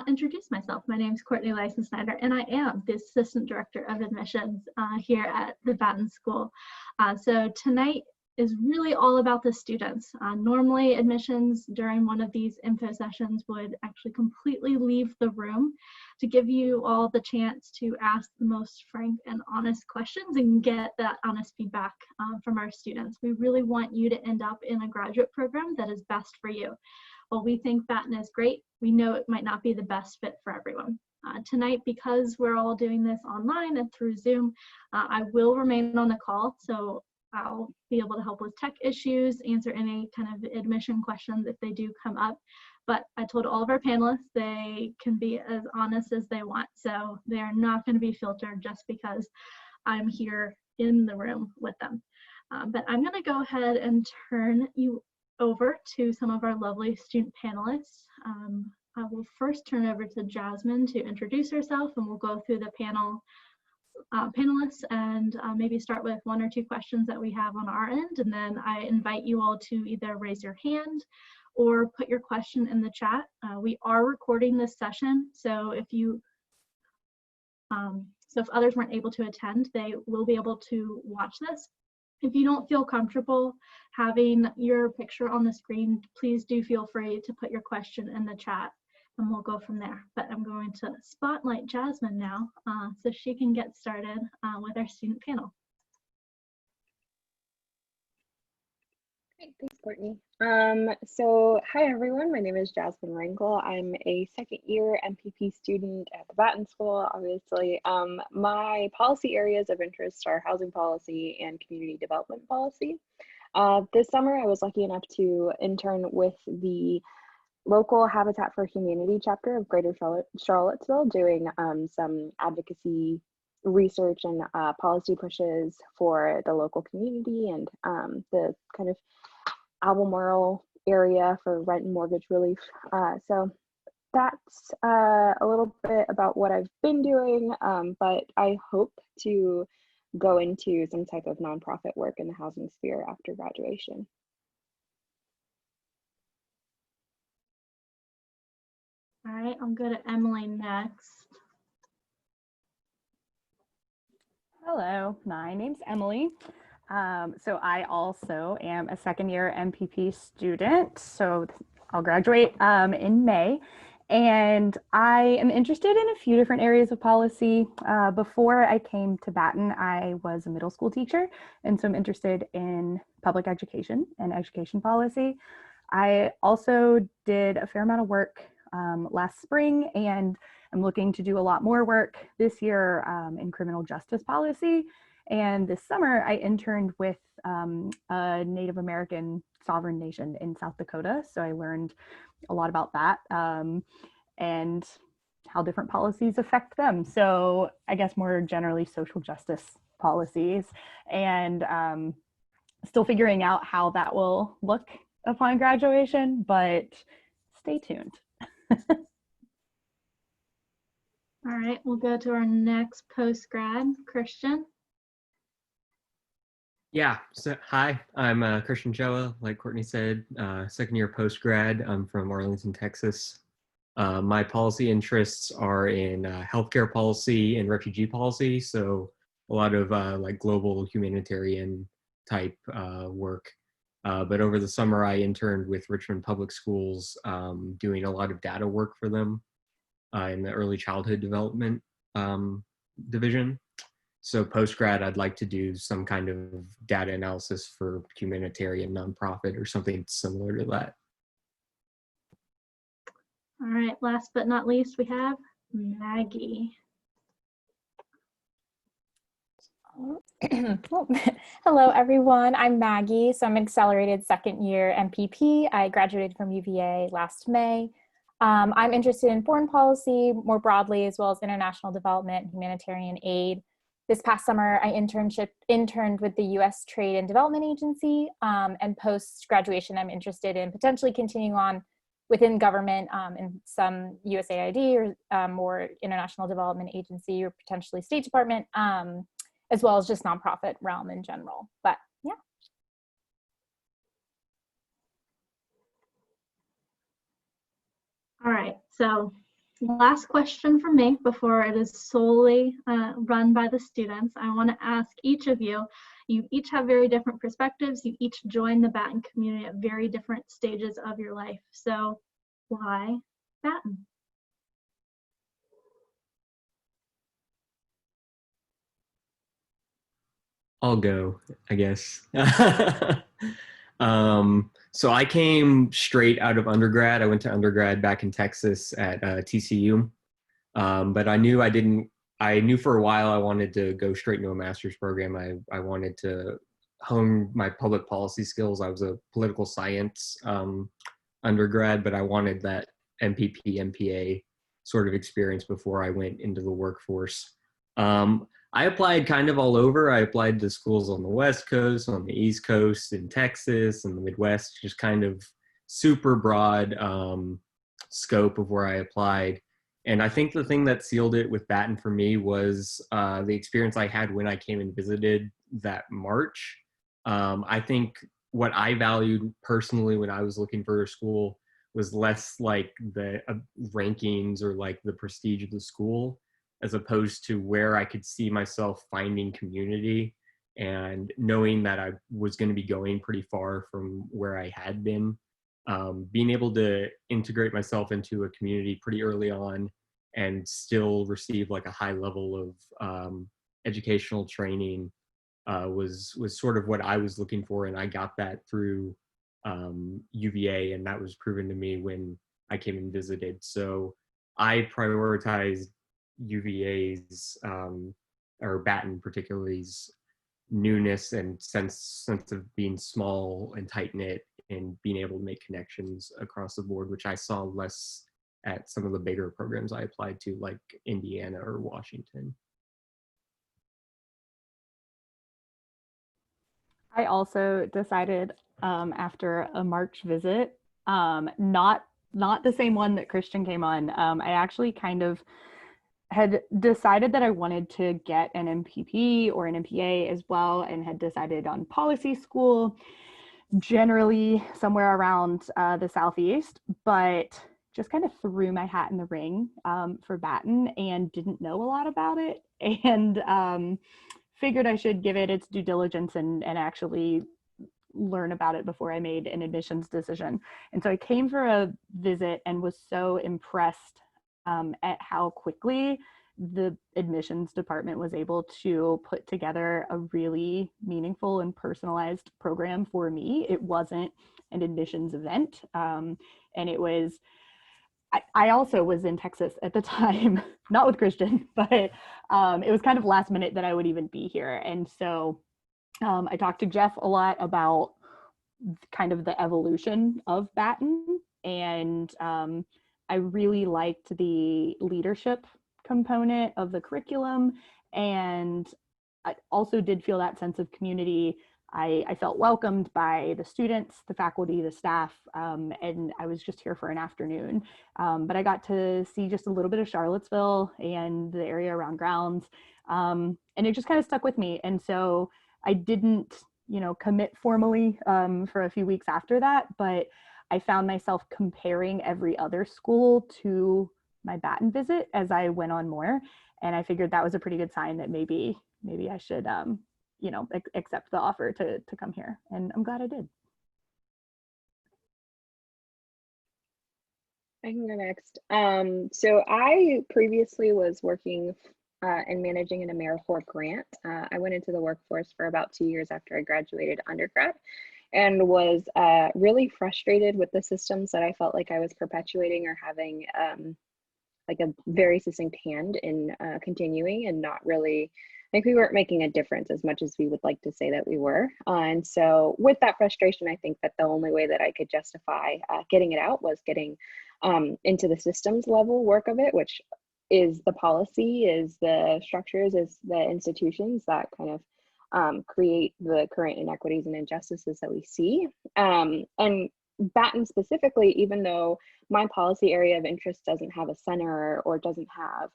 Introduce myself. My name is Courtney Leisen-Snyder, and I am the Assistant Director of Admissions here at the Batten School. So tonight is really all about the students. Normally, admissions during one of these info sessions would actually completely leave the room to give you all the chance to ask the most frank and honest questions and get that honest feedback from our students. We really want you to end up in a graduate program that is best for you. While we think Batten is great, we know it might not be the best fit for everyone. Tonight, because we're all doing this online and through Zoom, I will remain on the call, so I'll be able to help with tech issues, answer any kind of admission questions if they do come up. But I told all of our panelists they can be as honest as they want, so they're not going to be filtered just because I'm here in the room with them. But I'm going to go ahead and turn you over to some of our lovely student panelists. I will first turn over to Jasmine to introduce herself, and we'll go through the panelists and maybe start with one or two questions that we have on our end, and then I invite you all to either raise your hand or put your question in the chat. We are recording this session, so if others weren't able to attend, they will be able to watch this. If you don't feel comfortable having your picture on the screen, please do feel free to put your question in the chat and we'll go from there. But I'm going to spotlight Jasmine now so she can get started with our student panel. Great, thanks, Courtney. So hi everyone, my name is Jasmine Wrinkle. I'm a second year MPP student at the Batten School, obviously. My policy areas of interest are housing policy and community development policy. This summer I was lucky enough to intern with the local Habitat for Humanity chapter of Greater Charlottesville, doing some advocacy research and policy pushes for the local community and the kind of Albemarle area for rent and mortgage relief. So that's a little bit about what I've been doing, but I hope to go into some type of nonprofit work in the housing sphere after graduation. All right, I'll go to Emily next. Hello, my name's Emily. So I also am a second year MPP student, so I'll graduate in May. And I am interested in a few different areas of policy. Before I came to Batten, I was a middle school teacher, and so I'm interested in public education and education policy. I also did a fair amount of work last spring, and I'm looking to do a lot more work this year in criminal justice policy. And this summer, I interned with a Native American sovereign nation in South Dakota. So I learned a lot about that and how different policies affect them. So I guess more generally social justice policies, and still figuring out how that will look upon graduation, but stay tuned. All right, we'll go to our next post-grad, Christian. Yeah, so hi, I'm Christian Joa, like Courtney said, second year post-grad. I'm from Arlington, Texas. My policy interests are in healthcare policy and refugee policy, so a lot of like global humanitarian type work. But over the summer, I interned with Richmond Public Schools, doing a lot of data work for them in the early childhood development division. So post-grad, I'd like to do some kind of data analysis for humanitarian nonprofit or something similar to that. All right, last but not least, we have Maggie. Hello, everyone. I'm Maggie. So I'm an accelerated second year MPP. I graduated from UVA last May. I'm interested in foreign policy more broadly, as well as international development, humanitarian aid. This past summer, I interned with the U.S. Trade and Development Agency, and post-graduation, I'm interested in potentially continuing on within government in some USAID or International Development Agency or potentially State Department, as well as just nonprofit realm in general. But yeah. All right, so last question from me before it is solely run by the students. I want to ask each of you, you each have very different perspectives. You each joined the Batten community at very different stages of your life. So why Batten? I'll go, I guess. So I came straight out of undergrad. I went to undergrad back in Texas at TCU. But I knew for a while I wanted to go straight into a master's program. I wanted to hone my public policy skills. I was a political science undergrad, but I wanted that MPP, MPA sort of experience before I went into the workforce. I applied kind of all over. I applied to schools on the West Coast, on the East Coast, in Texas, and the Midwest, just kind of super broad scope of where I applied. And I think the thing that sealed it with Batten for me was the experience I had when I came and visited that March. I think what I valued personally when I was looking for a school was less like the rankings or like the prestige of the school, as opposed to where I could see myself finding community and knowing that I was going to be going pretty far from where I had been. Being able to integrate myself into a community pretty early on and still receive like a high level of educational training was sort of what I was looking for, and I got that through UVA, and that was proven to me when I came and visited. So I prioritized UVA's or Batten particularly's newness and sense of being small and tight knit and being able to make connections across the board, which I saw less at some of the bigger programs I applied to, like Indiana or Washington. I also decided after a March visit, not the same one that Christian came on. I actually kind of had decided that I wanted to get an MPP or an MPA as well, and had decided on policy school, generally somewhere around the Southeast, but just kind of threw my hat in the ring for Batten and didn't know a lot about it, and figured I should give it its due diligence and actually learn about it before I made an admissions decision. And so I came for a visit and was so impressed at how quickly the admissions department was able to put together a really meaningful and personalized program for me. It wasn't an admissions event, and it was, I also was in Texas at the time, not with Christian, but it was kind of last minute that I would even be here. And so I talked to Jeff a lot about kind of the evolution of Batten, and I really liked the leadership component of the curriculum, and I also did feel that sense of community. I felt welcomed by the students, the faculty, the staff, and I was just here for an afternoon. But I got to see just a little bit of Charlottesville and the area around grounds, and it just kind of stuck with me. And so I didn't, commit formally for a few weeks after that, but I found myself comparing every other school to my Batten visit as I went on more. And I figured that was a pretty good sign that maybe I should, accept the offer to come here. And I'm glad I did. I can go next. So I previously was working and managing an AmeriCorps grant. I went into the workforce for about 2 years after I graduated undergrad, and was really frustrated with the systems that I felt like I was perpetuating or having like a very succinct hand in continuing, and not really, like, we weren't making a difference as much as we would like to say that we were. And so with that frustration, I think that the only way that I could justify getting it out was getting into the systems level work of it, which is the policy, is the structures, is the institutions that kind of create the current inequities and injustices that we see. And Batten specifically, even though my policy area of interest doesn't have a center or doesn't have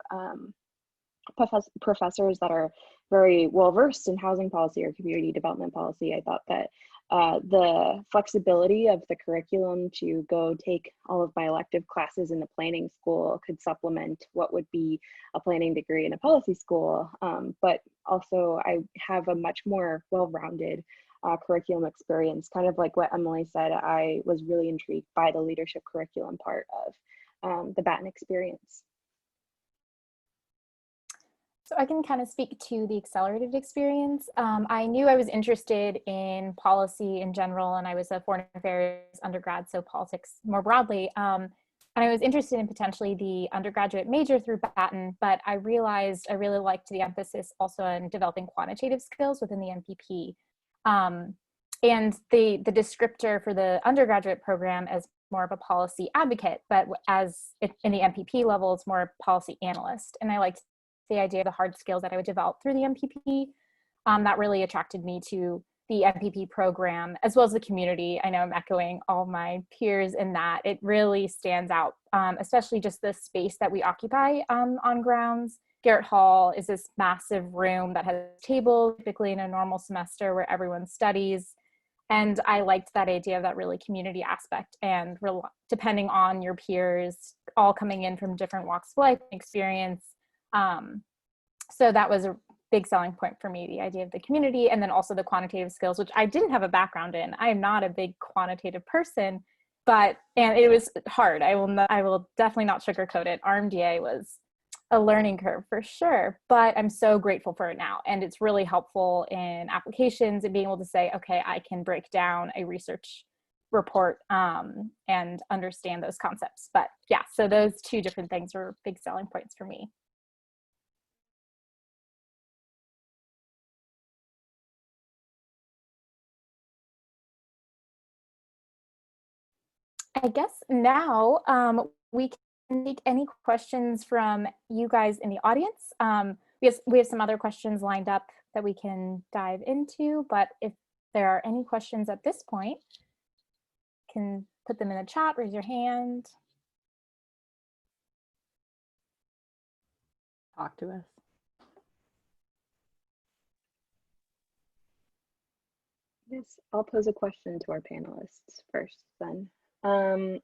professors that are very well versed in housing policy or community development policy, I thought that the flexibility of the curriculum to go take all of my elective classes in the planning school could supplement what would be a planning degree in a policy school. But also I have a much more well-rounded curriculum experience. Kind of like what Emily said, I was really intrigued by the leadership curriculum part of the Batten experience. So I can kind of speak to the accelerated experience. I knew I was interested in policy in general, and I was a foreign affairs undergrad, so politics more broadly. And I was interested in potentially the undergraduate major through Batten, but I realized I really liked the emphasis also on developing quantitative skills within the MPP. And the descriptor for the undergraduate program as more of a policy advocate, but as in the MPP level, it's more policy analyst. And I liked the idea of the hard skills that I would develop through the MPP. That really attracted me to the MPP program, as well as the community. I know I'm echoing all my peers in that. It really stands out, especially just the space that we occupy on grounds. Garrett Hall is this massive room that has tables, typically in a normal semester where everyone studies. And I liked that idea of that really community aspect, and depending on your peers, all coming in from different walks of life and experience. So that was a big selling point for me, the idea of the community, and then also the quantitative skills, which I didn't have a background in. I am not a big quantitative person, and it was hard. I will definitely not sugarcoat it. RMDA was a learning curve for sure, but I'm so grateful for it now. And it's really helpful in applications and being able to say, okay, I can break down a research report and understand those concepts. But yeah, so those two different things were big selling points for me. I guess now we can take any questions from you guys in the audience. We have some other questions lined up that we can dive into, but if there are any questions at this point, you can put them in the chat, raise your hand. Talk to us. Yes, I'll pose a question to our panelists first then.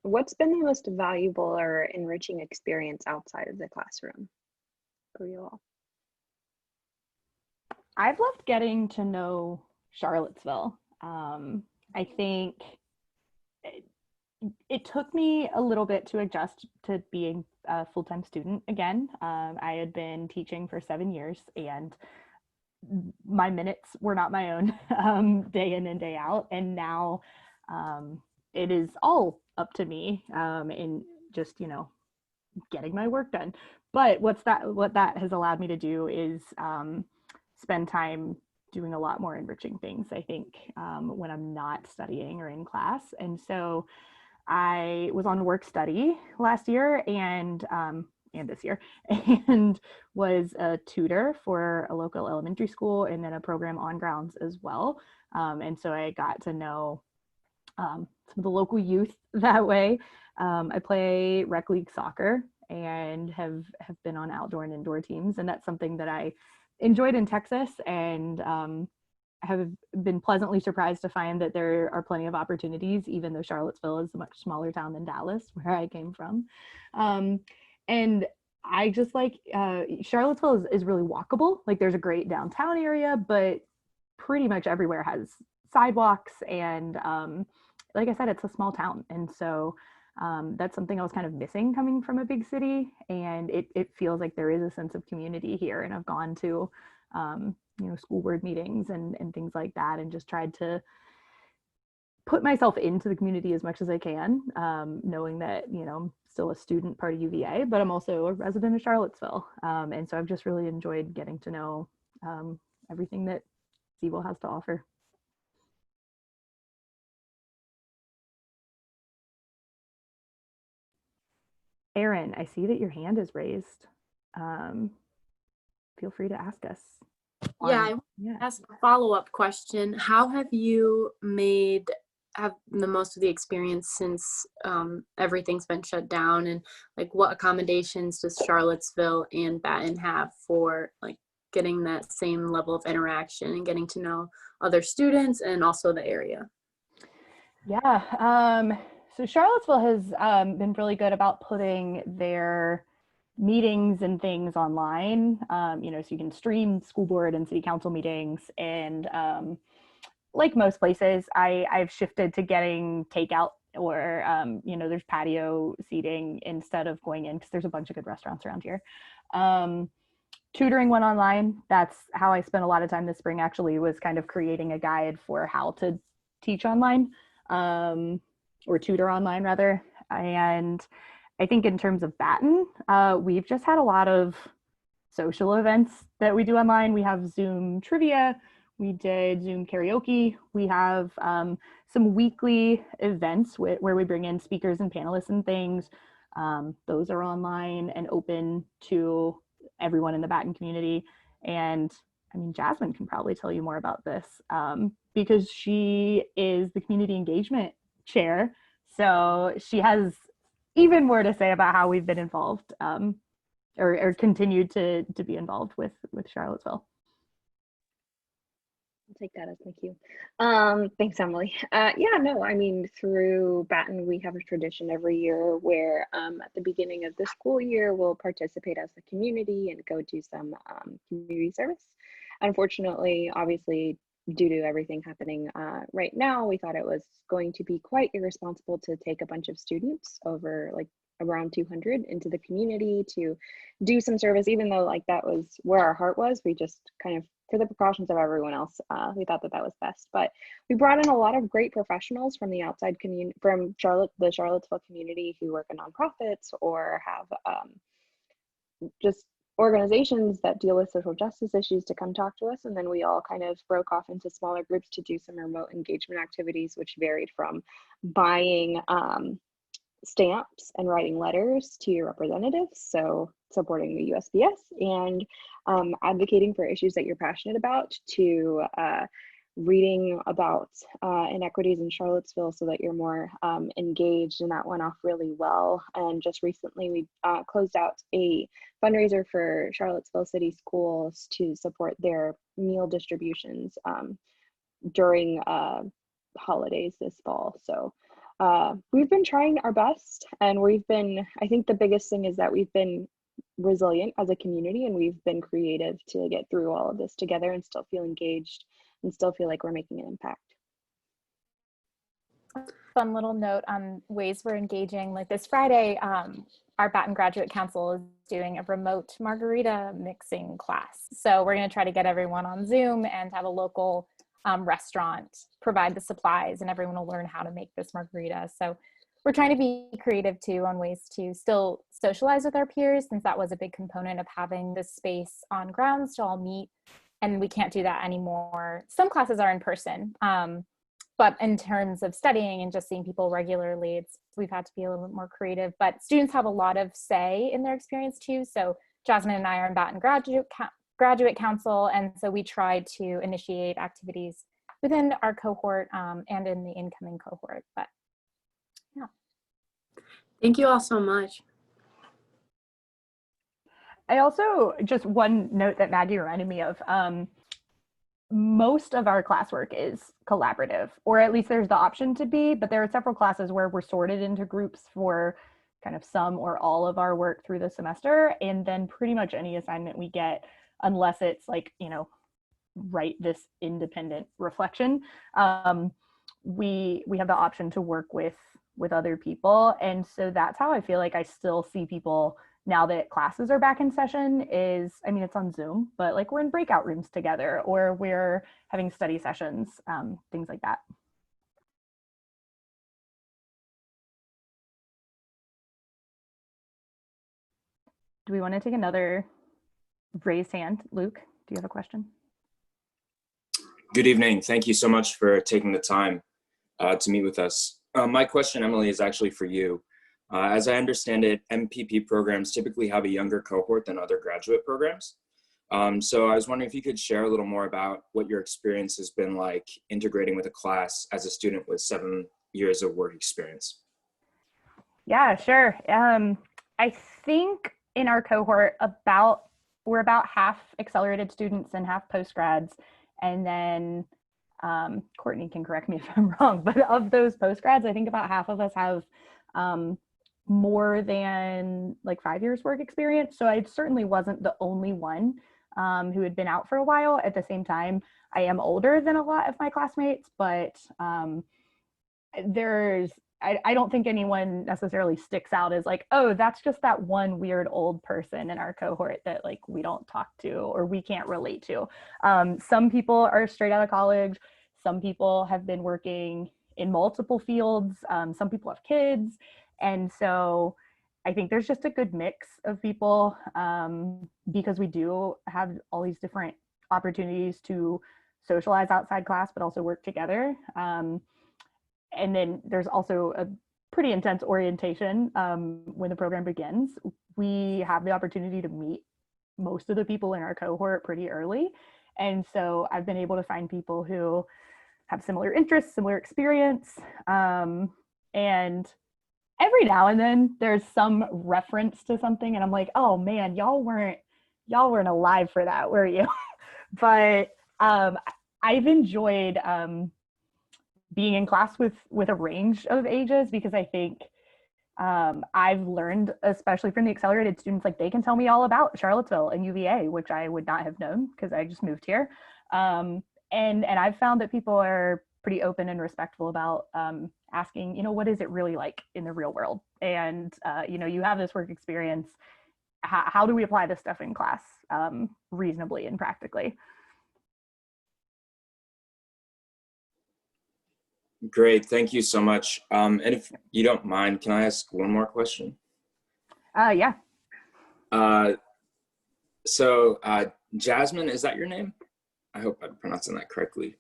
What's been the most valuable or enriching experience outside of the classroom for you all? I've loved getting to know Charlottesville. I think it took me a little bit to adjust to being a full-time student again. I had been teaching for 7 years, and my minutes were not my own day in and day out. And now it is all up to me in just, getting my work done. But what that has allowed me to do is spend time doing a lot more enriching things, I think, when I'm not studying or in class. And so I was on work study last year and this year, and was a tutor for a local elementary school and then a program on grounds as well. And so I got to know some of the local youth that way. I play rec league soccer and have been on outdoor and indoor teams, and that's something that I enjoyed in Texas, and have been pleasantly surprised to find that there are plenty of opportunities, even though Charlottesville is a much smaller town than Dallas, where I came from. And I just like Charlottesville is really walkable. Like, there's a great downtown area, but pretty much everywhere has sidewalks, and like I said, it's a small town, and so that's something I was kind of missing coming from a big city, and it feels like there is a sense of community here. And I've gone to school board meetings and things like that, and just tried to put myself into the community as much as I can, knowing that I'm still a student, part of UVA, but I'm also a resident of Charlottesville, and so I've just really enjoyed getting to know everything that Seville has to offer. Aaron, I see that your hand is raised. Feel free to ask us. I ask a follow-up question. How have you have the most of the experience since everything's been shut down, and like what accommodations does Charlottesville and Batten have for like getting that same level of interaction and getting to know other students and also the area? Yeah, so Charlottesville has been really good about putting their meetings and things online, so you can stream school board and city council meetings. And like most places, I've shifted to getting takeout or, there's patio seating instead of going in because there's a bunch of good restaurants around here. Tutoring went online. That's how I spent a lot of time this spring, actually, was kind of creating a guide for how to teach online, or tutor online rather. And I think in terms of Batten, we've just had a lot of social events that we do online. We have Zoom trivia, we did Zoom karaoke, we have some weekly events where we bring in speakers and panelists and things. Those are online and open to everyone in the Batten community. And I mean, Jasmine can probably tell you more about this because she is the community engagement chair. So she has even more to say about how we've been involved or continued to be involved with Charlottesville. I'll take that as thank you. Thanks, Emily. I mean, through Batten, we have a tradition every year where at the beginning of the school year, we'll participate as a community and go do some community service. Unfortunately, obviously, due to everything happening right now, we thought it was going to be quite irresponsible to take a bunch of students over, like, around 200 into the community to do some service, even though like that was where our heart was. We just kind of, for the precautions of everyone else, we thought that was best. But we brought in a lot of great professionals from the outside community, from the Charlottesville community, who work in nonprofits or have just organizations that deal with social justice issues, to come talk to us. And then we all kind of broke off into smaller groups to do some remote engagement activities, which varied from buying stamps and writing letters to your representatives, so supporting the USPS, and advocating for issues that you're passionate about, to reading about inequities in Charlottesville so that you're more engaged, and that went off really well. And just recently we closed out a fundraiser for Charlottesville City Schools to support their meal distributions during holidays this fall. So we've been trying our best, and I think the biggest thing is that we've been resilient as a community, and we've been creative to get through all of this together and still feel engaged and still feel like we're making an impact. Fun little note on ways we're engaging. Like this Friday, our Batten Graduate Council is doing a remote margarita mixing class. So we're going to try to get everyone on Zoom and have a local restaurant provide the supplies, and everyone will learn how to make this margarita. So we're trying to be creative too on ways to still socialize with our peers, since that was a big component of having this space on grounds to all meet, and we can't do that anymore. Some classes are in person, but in terms of studying and just seeing people regularly, we've had to be a little bit more creative. But students have a lot of say in their experience too. So Jasmine and I are in Batten Graduate Council, and so we try to initiate activities within our cohort and in the incoming cohort. But yeah. Thank you all so much. I also, just one note that Maggie reminded me of, most of our classwork is collaborative, or at least there's the option to be, but there are several classes where we're sorted into groups for kind of some or all of our work through the semester. And then pretty much any assignment we get, unless it's like, write this independent reflection, we have the option to work with other people. And so that's how I feel like I still see people now that classes are back in session. It's on Zoom, but like we're in breakout rooms together, or we're having study sessions, things like that. Do we want to take another raised hand? Luke, do you have a question? Good evening. Thank you so much for taking the time to meet with us. My question, Emily, is actually for you. As I understand it, MPP programs typically have a younger cohort than other graduate programs. So I was wondering if you could share a little more about what your experience has been like integrating with a class as a student with 7 years of work experience. Yeah, sure. I think in our cohort, about we're about half accelerated students and half postgrads. And then Courtney can correct me if I'm wrong, but of those postgrads, I think about half of us have more than like 5 years work experience. So I certainly wasn't the only one who had been out for a while. At the same time, I am older than a lot of my classmates, but I don't think anyone necessarily sticks out as like, oh, that's just that one weird old person in our cohort that like we don't talk to or we can't relate to. Some people are straight out of college. Some people have been working in multiple fields. Some people have kids. And so I think there's just a good mix of people because we do have all these different opportunities to socialize outside class, but also work together. And then there's also a pretty intense orientation when the program begins. We have the opportunity to meet most of the people in our cohort pretty early. And so I've been able to find people who have similar interests, similar experience. And every now and then there's some reference to something and I'm like, oh man, y'all weren't alive for that, were you? But I've enjoyed being in class with a range of ages because I think I've learned, especially from the accelerated students, like they can tell me all about Charlottesville and UVA, which I would not have known because I just moved here. And I've found that people are pretty open and respectful about asking, what is it really like in the real world? And, you have this work experience. How do we apply this stuff in class reasonably and practically? Great, thank you so much. And if you don't mind, can I ask one more question? Yeah. So Jasmine, is that your name? I hope I'm pronouncing that correctly.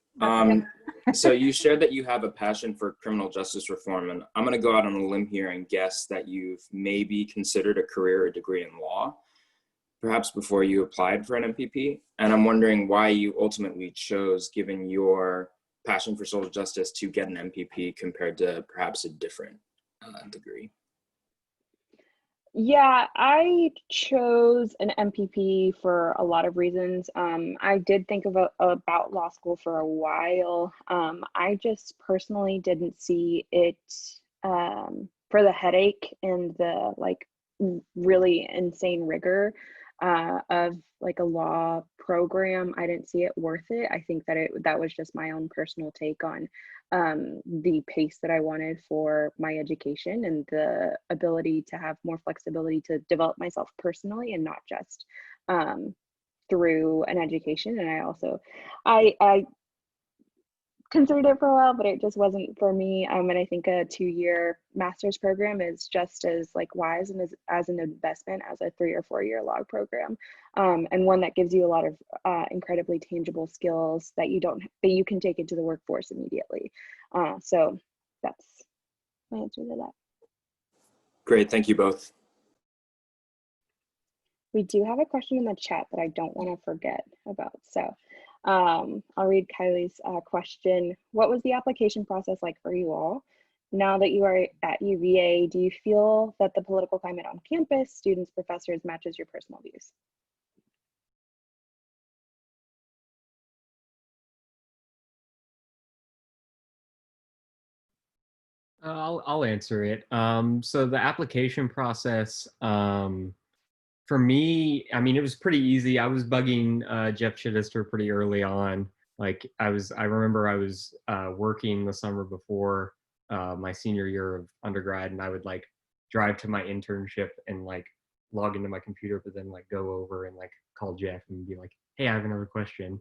So you shared that you have a passion for criminal justice reform, and I'm going to go out on a limb here and guess that you've maybe considered a career or degree in law, perhaps before you applied for an MPP. And I'm wondering why you ultimately chose, given your passion for social justice, to get an MPP compared to perhaps a different degree. Yeah, I chose an MPP for a lot of reasons. I did think about law school for a while. I just personally didn't see it for the headache and the like really insane rigor of like a law program. I didn't see it worth it. I think that that was just my own personal take on the pace that I wanted for my education and the ability to have more flexibility to develop myself personally and not just through an education. And I considered it for a while, but it just wasn't for me. And I think a 2-year master's program is just as like wise and as an investment as a 3 or 4 year law program, and one that gives you a lot of incredibly tangible skills that you can take into the workforce immediately. So that's my answer to that. Great, thank you both. We do have a question in the chat that I don't want to forget about. So I'll read Kylie's question. What was the application process like for you all? Now that you are at UVA, do you feel that the political climate on campus, students, professors matches your personal views? I'll answer it. So the application process, for me, I mean, it was pretty easy. I was bugging Jeff Chittister pretty early on. Like I remember I was working the summer before my senior year of undergrad, and I would like drive to my internship and like log into my computer, but then like go over and like call Jeff and be like, hey, I have another question.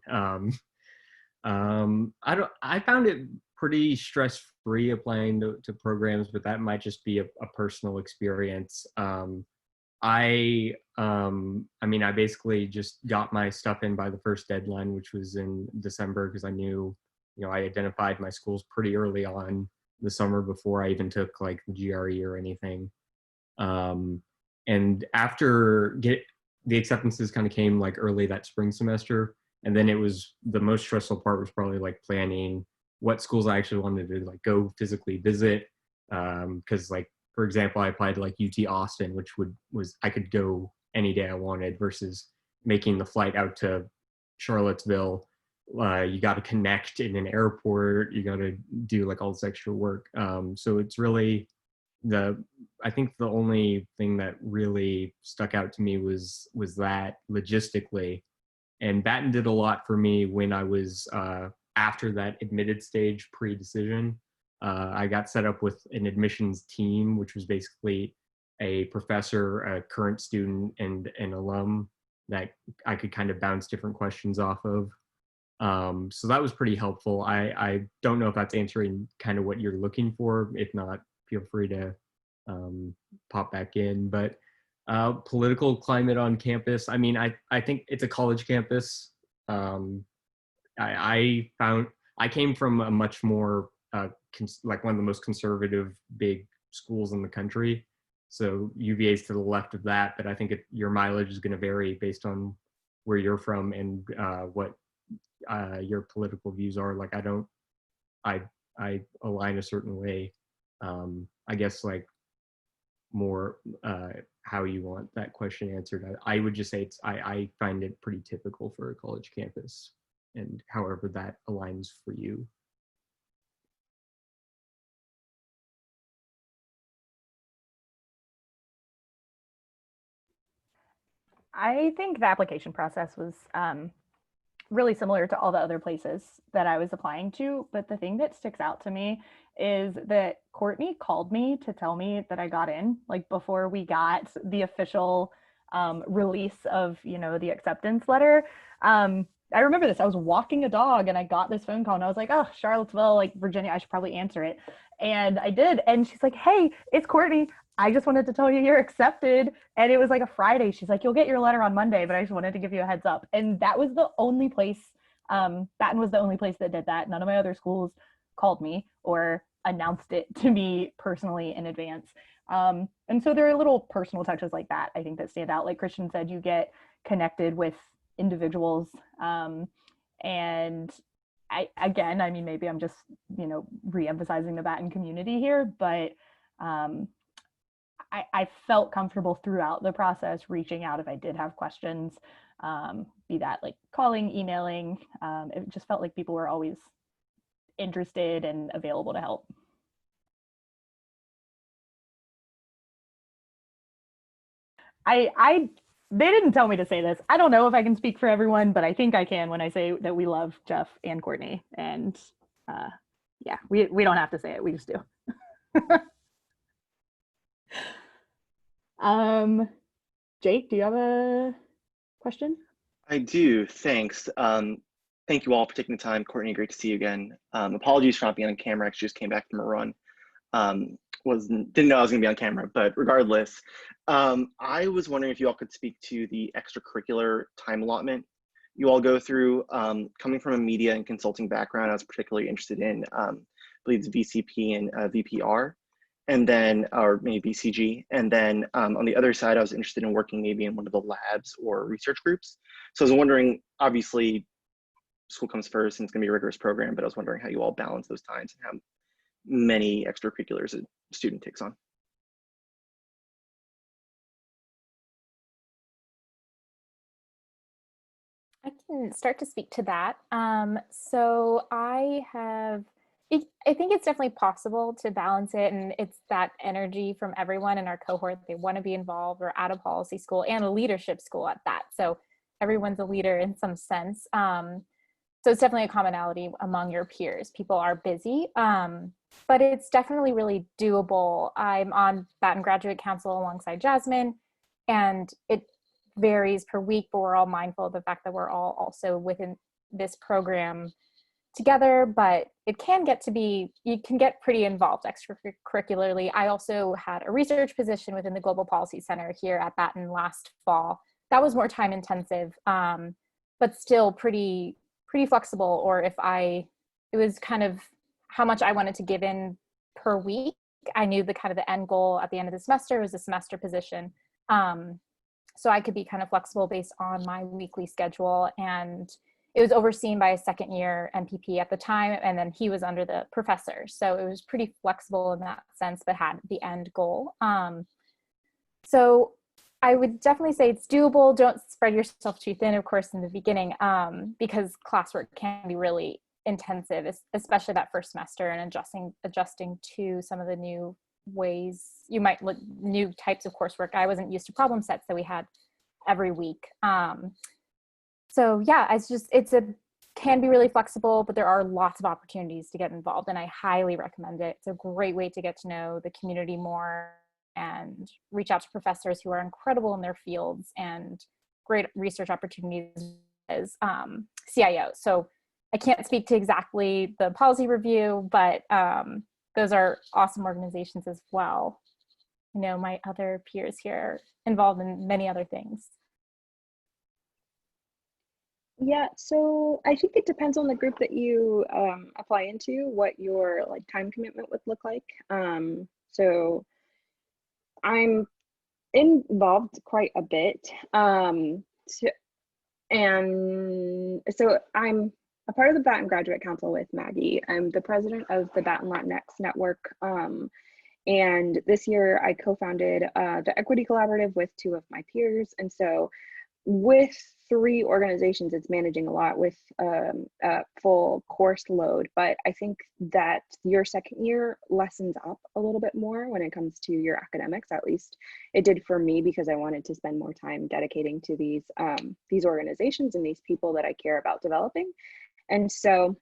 I found it pretty stress-free applying to programs, but that might just be a personal experience. I mean, I basically just got my stuff in by the first deadline, which was in December, because I knew, I identified my schools pretty early on the summer before I even took like the GRE or anything. And after the acceptances kind of came like early that spring semester. And then it was the most stressful part was probably like planning what schools I actually wanted to like go physically visit. Cause like, for example, I applied to like UT Austin, which was I could go any day I wanted versus making the flight out to Charlottesville. You got to connect in an airport. You got to do like all this extra work. So it's really I think the only thing that really stuck out to me was that logistically. And Batten did a lot for me when I was after that admitted stage pre-decision. I got set up with an admissions team, which was basically a professor, a current student, and an alum that I could kind of bounce different questions off of. So that was pretty helpful. I don't know if that's answering kind of what you're looking for. If not, feel free to pop back in. But political climate on campus, I mean, I think it's a college campus. I came from a much more like one of the most conservative big schools in the country. So UVA is to the left of that, but I think your mileage is going to vary based on where you're from and what your political views are. Like I align a certain way. I guess like more how you want that question answered. I would just say I find it pretty typical for a college campus, and however that aligns for you. I think the application process was really similar to all the other places that I was applying to. But the thing that sticks out to me is that Courtney called me to tell me that I got in, like before we got the official release of, the acceptance letter. I remember this. I was walking a dog and I got this phone call and I was like, oh, Charlottesville, like Virginia, I should probably answer it. And I did. And she's like, hey, it's Courtney. I just wanted to tell you you're accepted. And it was like a Friday. She's like, you'll get your letter on Monday, but I just wanted to give you a heads up. And that was the only place, Batten was the only place that did that. None of my other schools called me or announced it to me personally in advance. And so there are little personal touches like that, I think, that stand out. Like Christian said, you get connected with individuals. And I mean, maybe I'm just, re-emphasizing the Batten community here, but I felt comfortable throughout the process reaching out if I did have questions, be that like calling, emailing. It just felt like people were always interested and available to help. They didn't tell me to say this. I don't know if I can speak for everyone, but I think I can when I say that we love Jeff and Courtney. And yeah, we don't have to say it. We just do. Jake, do you have a question? I do, thanks. Thank you all for taking the time. Courtney, great to see you again. Apologies for not being on camera. I actually just came back from a run. Didn't know I was gonna be on camera, but regardless, I was wondering if you all could speak to the extracurricular time allotment you all go through. Coming from a media and consulting background, I was particularly interested in, I believe it's VCP and VPR, and then, or maybe BCG. And then on the other side, I was interested in working maybe in one of the labs or research groups. So I was wondering, obviously, school comes first and it's gonna be a rigorous program, but I was wondering how you all balance those times and how many extracurriculars a student takes on. I can start to speak to that. So I think it's definitely possible to balance it, and it's that energy from everyone in our cohort. They want to be involved. We're at a policy school and a leadership school at that. So everyone's a leader in some sense. So it's definitely a commonality among your peers. People are busy, but it's definitely really doable. I'm on Batten Graduate Council alongside Jasmine, and it varies per week, but we're all mindful of the fact that we're all also within this program together, but it can get to be, you can get pretty involved extracurricularly. I also had a research position within the Global Policy Center here at Batten last fall. That was more time intensive, but still pretty flexible, or if it was kind of how much I wanted to give in per week. I knew the kind of the end goal at the end of the semester was a semester position. So I could be kind of flexible based on my weekly schedule, and it was overseen by a second year MPP at the time, and then he was under the professor. So it was pretty flexible in that sense, but had the end goal. So I would definitely say it's doable. Don't spread yourself too thin, of course, in the beginning, because classwork can be really intensive, especially that first semester, and adjusting to some of the new ways you might look, new types of coursework. I wasn't used to problem sets that we had every week. So yeah, can be really flexible, but there are lots of opportunities to get involved, and I highly recommend it. It's a great way to get to know the community more and reach out to professors who are incredible in their fields, and great research opportunities as CIO. So I can't speak to exactly the policy review, but those are awesome organizations as well. I know my other peers here are involved in many other things. Yeah, so I think it depends on the group that you apply into, what your like time commitment would look like. So I'm involved quite a bit. And so I'm a part of the Batten Graduate Council with Maggie. I'm the president of the Batten Latinx Network. And this year I co-founded the Equity Collaborative with two of my peers. And so with 3 organizations, it's managing a lot with a full course load, but I think that your second year lessens up a little bit more when it comes to your academics. At least it did for me, because I wanted to spend more time dedicating to these organizations and these people that I care about developing. And so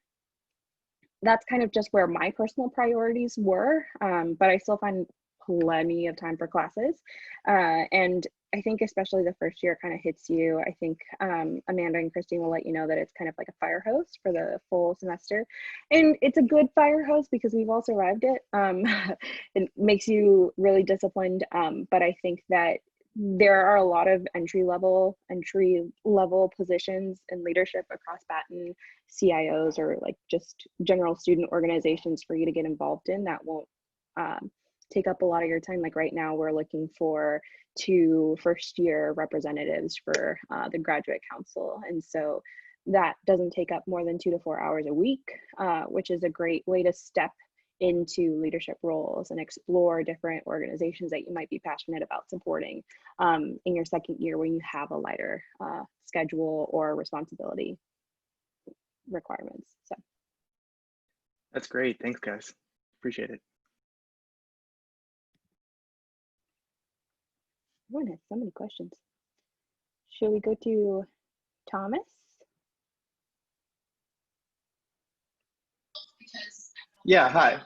that's kind of just where my personal priorities were, but I still find plenty of time for classes. And I think especially the first year kind of hits you. I think Amanda and Christine will let you know that it's kind of like a fire hose for the full semester. And it's a good fire hose because we've all survived it. It makes you really disciplined. But I think that there are a lot of entry level positions in leadership across Batten, CIOs, or like just general student organizations for you to get involved in that won't take up a lot of your time. Like right now, we're looking for 2 first-year representatives for the graduate council. And so that doesn't take up more than 2 to 4 hours a week, which is a great way to step into leadership roles and explore different organizations that you might be passionate about supporting in your second year when you have a lighter schedule or responsibility requirements. So That's great. Thanks, guys. Appreciate it. Everyone has so many questions. Should we go to Thomas? Yeah, hi.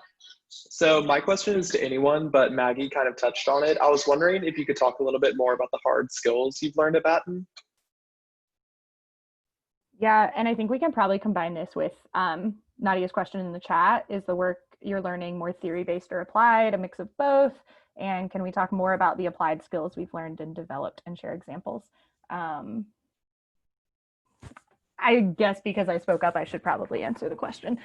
So my question is to anyone, but Maggie kind of touched on it. I was wondering if you could talk a little bit more about the hard skills you've learned at Batten. Yeah, and I think we can probably combine this with Nadia's question in the chat. Is the work you're learning more theory-based or applied, a mix of both? And can we talk more about the applied skills we've learned and developed and share examples? I guess because I spoke up, I should probably answer the question.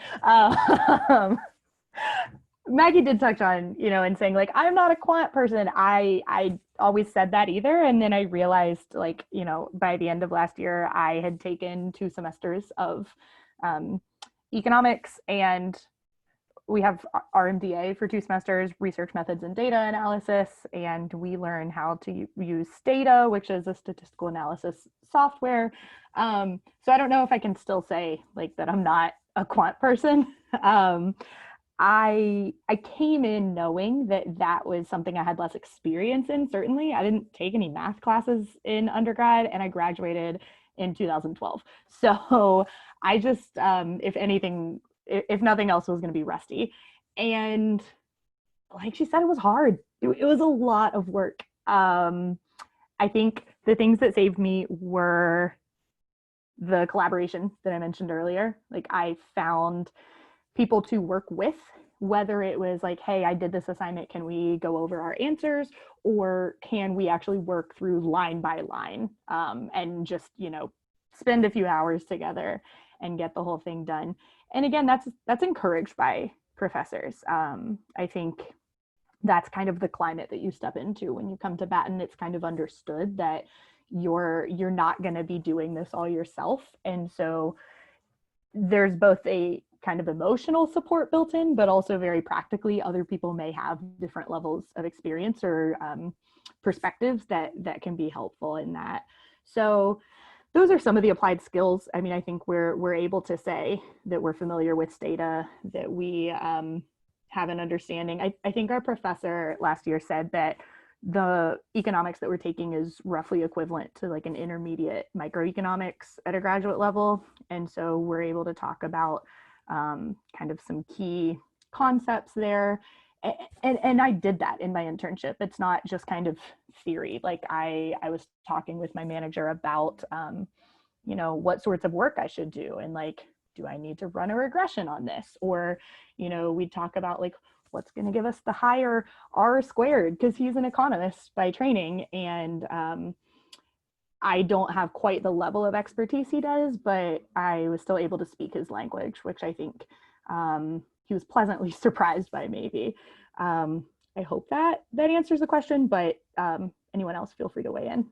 Maggie did touch on, and saying like, I'm not a quant person. I always said that either. And then I realized like, by the end of last year, I had taken 2 semesters of economics, and we have RMDA for 2 semesters, research methods and data analysis. And we learn how to use Stata, which is a statistical analysis software. So I don't know if I can still say like that I'm not a quant person. I came in knowing that was something I had less experience in, certainly. I didn't take any math classes in undergrad, and I graduated in 2012. So I just, if nothing else, was going to be rusty. And like she said, it was hard. It was a lot of work. I think the things that saved me were the collaboration that I mentioned earlier. Like I found people to work with, whether it was like, hey, I did this assignment, can we go over our answers, or can we actually work through line by line and just, spend a few hours together and get the whole thing done. And again, that's encouraged by professors. I think that's kind of the climate that you step into when you come to Batten. It's kind of understood that you're not going to be doing this all yourself. And so there's both a kind of emotional support built in, but also very practically, other people may have different levels of experience or perspectives that can be helpful in that. So those are some of the applied skills. I mean, I think we're able to say that we're familiar with data, that we have an understanding. I think our professor last year said that the economics that we're taking is roughly equivalent to like an intermediate microeconomics at a graduate level. And so we're able to talk about kind of some key concepts there. And I did that in my internship. It's not just kind of theory. Like I was talking with my manager about, you know, what sorts of work I should do. And like, do I need to run a regression on this? Or, you know, we'd talk about like, what's going to give us the higher R squared, because he's an economist by training. And I don't have quite the level of expertise he does, but I was still able to speak his language, which I think he was pleasantly surprised by maybe. I hope that answers the question, but anyone else feel free to weigh in.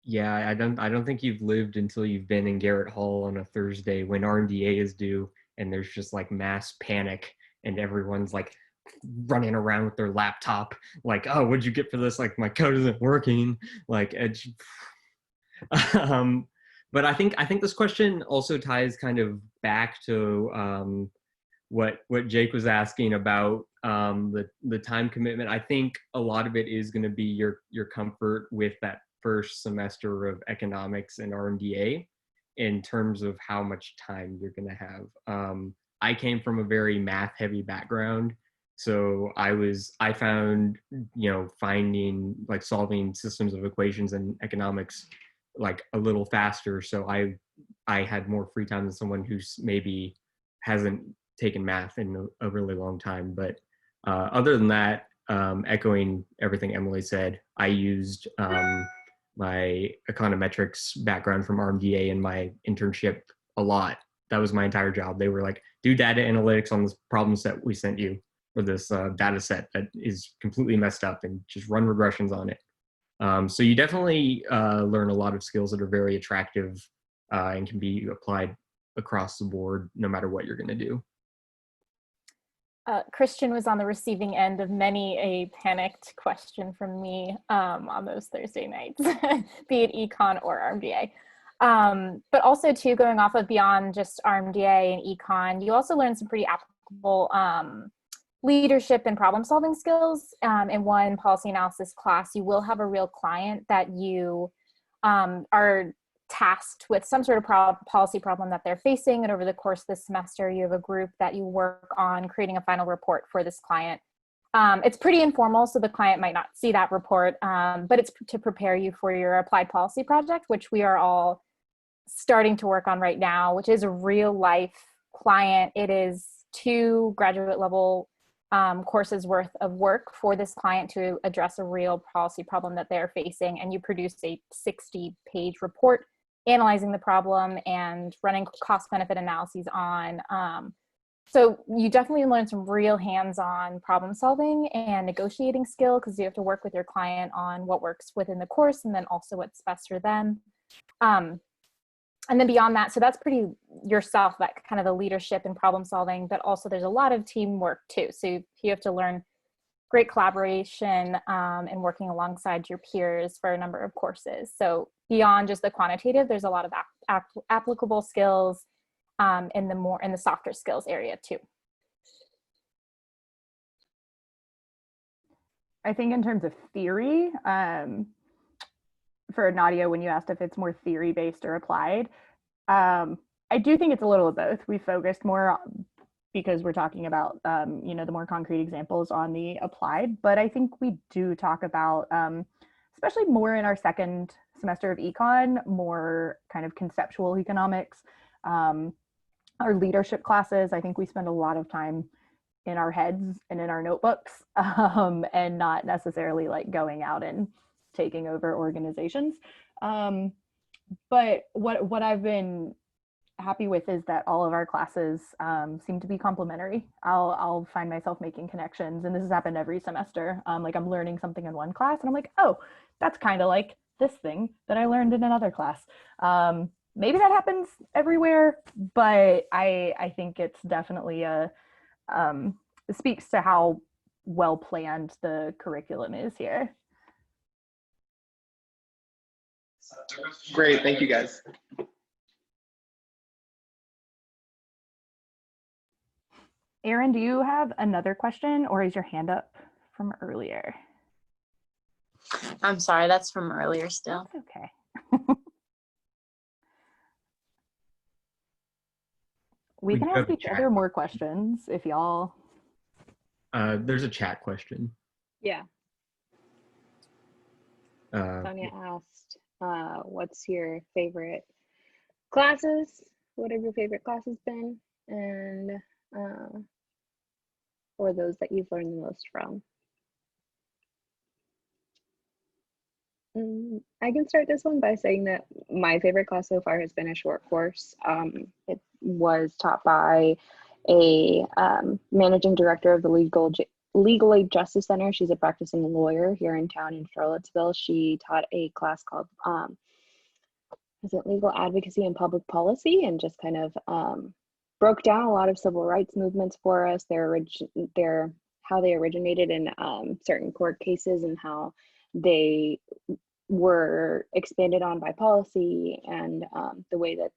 Yeah, I don't think you've lived until you've been in Garrett Hall on a Thursday when RMDA is due and there's just like mass panic and everyone's like running around with their laptop like, oh, what'd you get for this? Like my code isn't working. Like it's but I think this question also ties kind of back to what Jake was asking about the time commitment. I think a lot of it is going to be your comfort with that first semester of economics and RMDA in terms of how much time you're going to have. I came from a very math heavy background. So I found, you know, finding like solving systems of equations in economics like a little faster. So I had more free time than someone who's maybe hasn't taken math in a really long time. But other than that, echoing everything Emily said, I used my econometrics background from RMDA in my internship a lot. That was my entire job. They were like, do data analytics on this problem set we sent you, or this data set that is completely messed up, and just run regressions on it. So you definitely learn a lot of skills that are very attractive and can be applied across the board no matter what you're going to do. Christian was on the receiving end of many a panicked question from me on those Thursday nights, be it econ or RMDA. But also too, going off of beyond just RMDA and econ, you also learn some pretty applicable leadership and problem solving skills. In one policy analysis class, you will have a real client that you are tasked with some sort of policy problem that they're facing. And over the course of the semester, you have a group that you work on creating a final report for this client. It's pretty informal, so the client might not see that report, but it's to prepare you for your applied policy project, which we are all starting to work on right now, which is a real life client. It is 2 graduate level courses worth of work for this client to address a real policy problem that they're facing. And you produce a 60-page report analyzing the problem and running cost benefit analyses on. So you definitely learn some real hands-on problem solving and negotiating skill, because you have to work with your client on what works within the course and then also what's best for them. And then beyond that, so that's pretty yourself, that kind of the leadership and problem solving, but also there's a lot of teamwork too. So you have to learn great collaboration and working alongside your peers for a number of courses. So beyond just the quantitative, there's a lot of applicable skills in the softer skills area too. I think in terms of theory, for Nadia, when you asked if it's more theory-based or applied, I do think it's a little of both. We focused more because we're talking about, you know, the more concrete examples on the applied, but I think we do talk about, especially more in our second semester of econ, more kind of conceptual economics. Our leadership classes, I think we spend a lot of time in our heads and in our notebooks, and not necessarily like going out and taking over organizations. But what I've been happy with is that all of our classes seem to be complementary. I'll find myself making connections, and this has happened every semester. Like I'm learning something in one class and I'm like, oh, that's kind of like this thing that I learned in another class. Maybe that happens everywhere, but I think it's definitely it speaks to how well planned the curriculum is here. Great, thank you guys. Erin, do you have another question, or is your hand up from earlier? I'm sorry, that's from earlier still. That's okay. We can ask each other more questions if y'all. There's a chat question. Yeah. Uh, Sonia asked, what's your favorite classes? What have your favorite classes been? And or those that you've learned the most from? I can start this one by saying that my favorite class so far has been a short course. It was taught by a managing director of the Legal Aid Justice Center. She's a practicing lawyer here in town in Charlottesville. She taught a class called is it Legal Advocacy and Public Policy, and just kind of broke down a lot of civil rights movements for us, their how they originated in certain court cases and how they were expanded on by policy, and the way that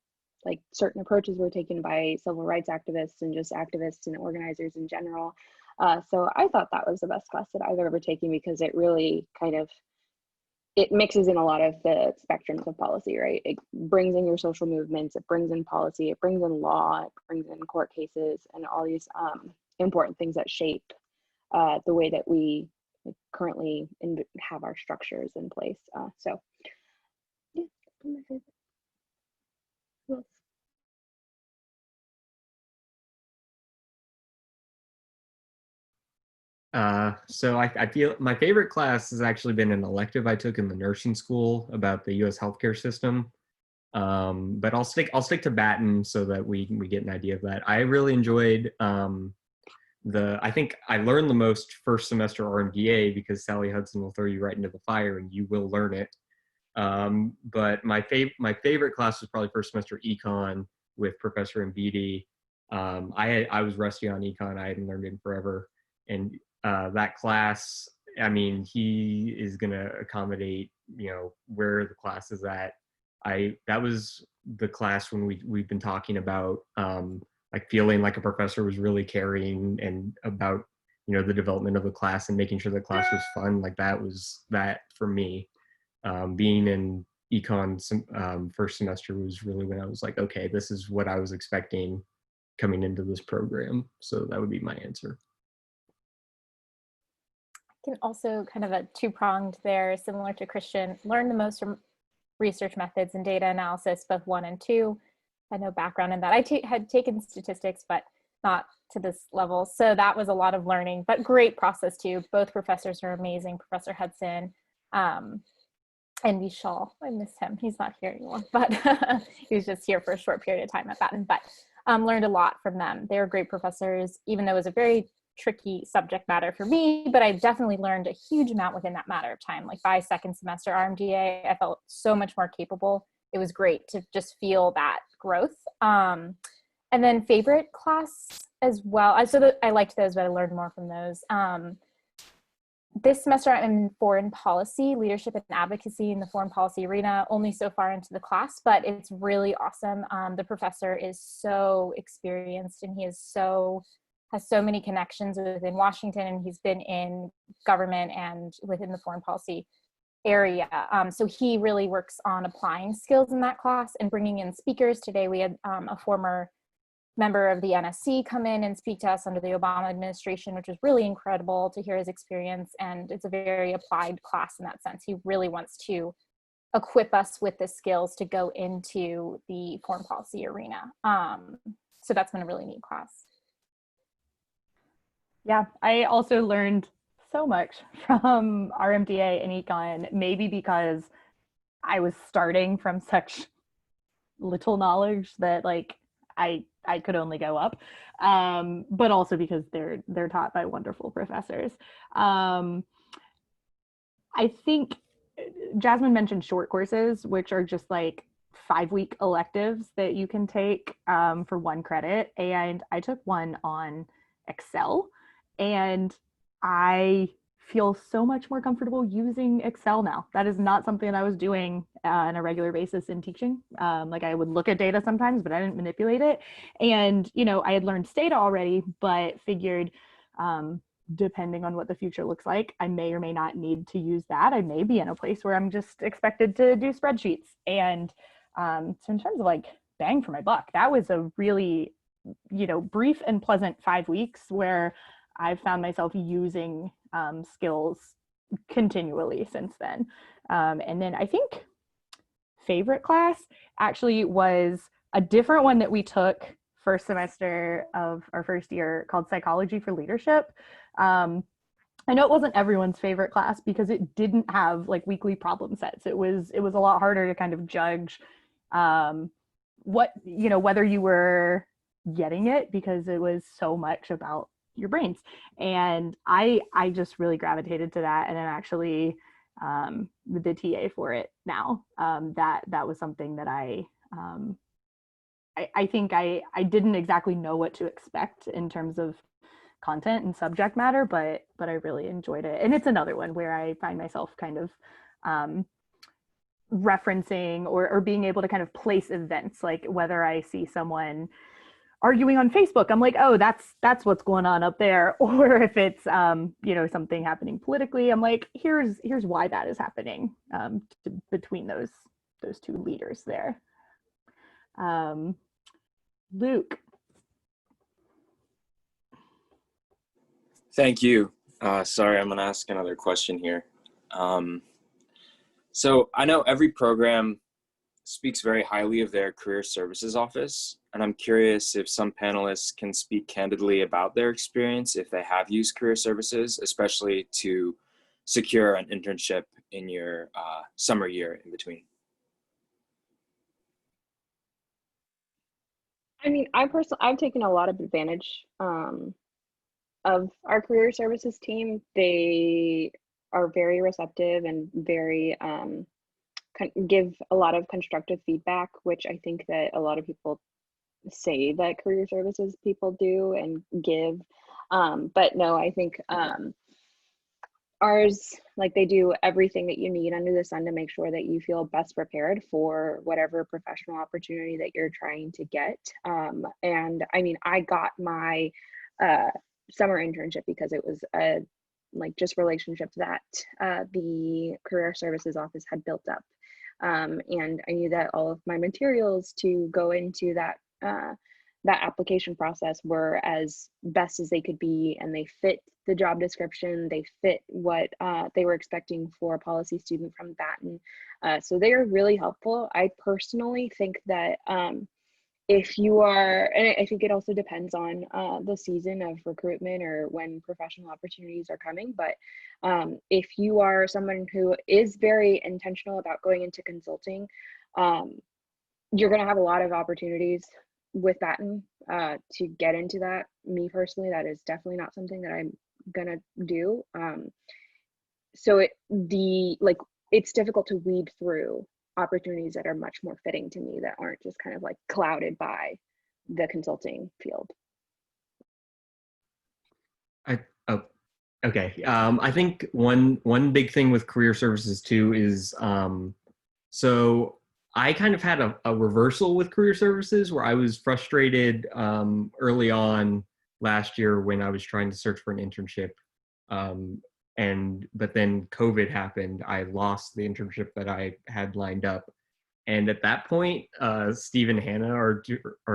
like certain approaches were taken by civil rights activists and just activists and organizers in general. So I thought that was the best class that I've ever taken, because it really kind of, it mixes in a lot of the spectrums of policy, right? It brings in your social movements, it brings in policy, it brings in law, it brings in court cases, and all these important things that shape the way that we currently have our structures in place. So yeah, that's my favorite. Who else? So I feel my favorite class has actually been an elective I took in the nursing school about the U.S. healthcare system. But I'll stick to Batten so that we get an idea of that. I really enjoyed I think I learned the most first semester RMDA, because Sally Hudson will throw you right into the fire and you will learn it. But my favorite class was probably first semester econ with Professor Mbidi. I was rusty on econ. I hadn't learned it in forever, and that class, I mean, he is going to accommodate, you know, where the class is at. That was the class when we've been talking about like feeling like a professor was really caring and about, you know, the development of the class and making sure the class was fun. Like that was that for me. Being in econ first semester was really when I was like, okay, this is what I was expecting coming into this program. So that would be my answer. I can also kind of a two-pronged there, similar to Christian, learn the most from research methods and data analysis, both 1 and 2. I had no background in that. I had taken statistics, but not to this level. So that was a lot of learning, but great process too. Both professors are amazing, Professor Hudson and Vishal. I miss him. He's not here anymore, but he was just here for a short period of time at Batten, but learned a lot from them. They were great professors, even though it was a very tricky subject matter for me, but I definitely learned a huge amount within that matter of time. Like by second semester RMDA, I felt so much more capable. It was great to just feel that growth. And then favorite class as well. I liked those, but I learned more from those. This semester I'm in foreign policy, leadership and advocacy in the foreign policy arena, only so far into the class, but it's really awesome. The professor is so experienced, and he has so many connections within Washington, and he's been in government and within the foreign policy area. So he really works on applying skills in that class and bringing in speakers. Today we had a former member of the NSC come in and speak to us under the Obama administration, which was really incredible to hear his experience. And it's a very applied class in that sense. He really wants to equip us with the skills to go into the foreign policy arena. So that's been a really neat class. Yeah, I also learned so much from RMDA and econ, maybe because I was starting from such little knowledge that like I could only go up, but also because they're taught by wonderful professors. I think Jasmine mentioned short courses, which are just like 5-week electives that you can take for 1 credit, and I took one on Excel. And I feel so much more comfortable using Excel now. That is not something I was doing on a regular basis in teaching. Like I would look at data sometimes, but I didn't manipulate it. And, you know, I had learned Stata already, but figured depending on what the future looks like, I may or may not need to use that. I may be in a place where I'm just expected to do spreadsheets. And so in terms of like bang for my buck, that was a really, you know, brief and pleasant 5 weeks where I've found myself using skills continually since then. And then I think favorite class actually was a different one that we took first semester of our first year called Psychology for Leadership. I know it wasn't everyone's favorite class because it didn't have like weekly problem sets. It was a lot harder to kind of judge what, you know, whether you were getting it, because it was so much about your brains. And I just really gravitated to that, and I'm actually the TA for it now. That was something that I think I didn't exactly know what to expect in terms of content and subject matter, but I really enjoyed it. And it's another one where I find myself kind of referencing or being able to kind of place events, like whether I see someone arguing on Facebook, I'm like, oh, that's what's going on up there. Or if it's you know, something happening politically, I'm like, here's why that is happening between those two leaders there. Luke. Thank you. Sorry, I'm going to ask another question here. So I know every program speaks very highly of their career services office, and I'm curious if some panelists can speak candidly about their experience if they have used career services, especially to secure an internship in your summer year in between. I mean, I've taken a lot of advantage of our career services team. They are very receptive and very give a lot of constructive feedback, which I think that a lot of people say that career services people do and give. But no, I think ours, like, they do everything that you need under the sun to make sure that you feel best prepared for whatever professional opportunity that you're trying to get. And I mean, I got my summer internship because it was a just relationships that the career services office had built up. And I knew that all of my materials to go into that that application process were as best as they could be, and they fit the job description, they fit what they were expecting for a policy student from Batten. So they are really helpful. I personally think that if you are, and I think it also depends on the season of recruitment or when professional opportunities are coming, but if you are someone who is very intentional about going into consulting, you're going to have a lot of opportunities with Batten to get into that. Me personally, that is definitely not something that I'm gonna do. So it's difficult to weed through opportunities that are much more fitting to me, that aren't just kind of like clouded by the consulting field. Okay. I think one big thing with career services too is so I kind of had a reversal with career services where I was frustrated early on last year when I was trying to search for an internship. But then COVID happened. I lost the internship that I had lined up. And at that point, Steve and Hannah, our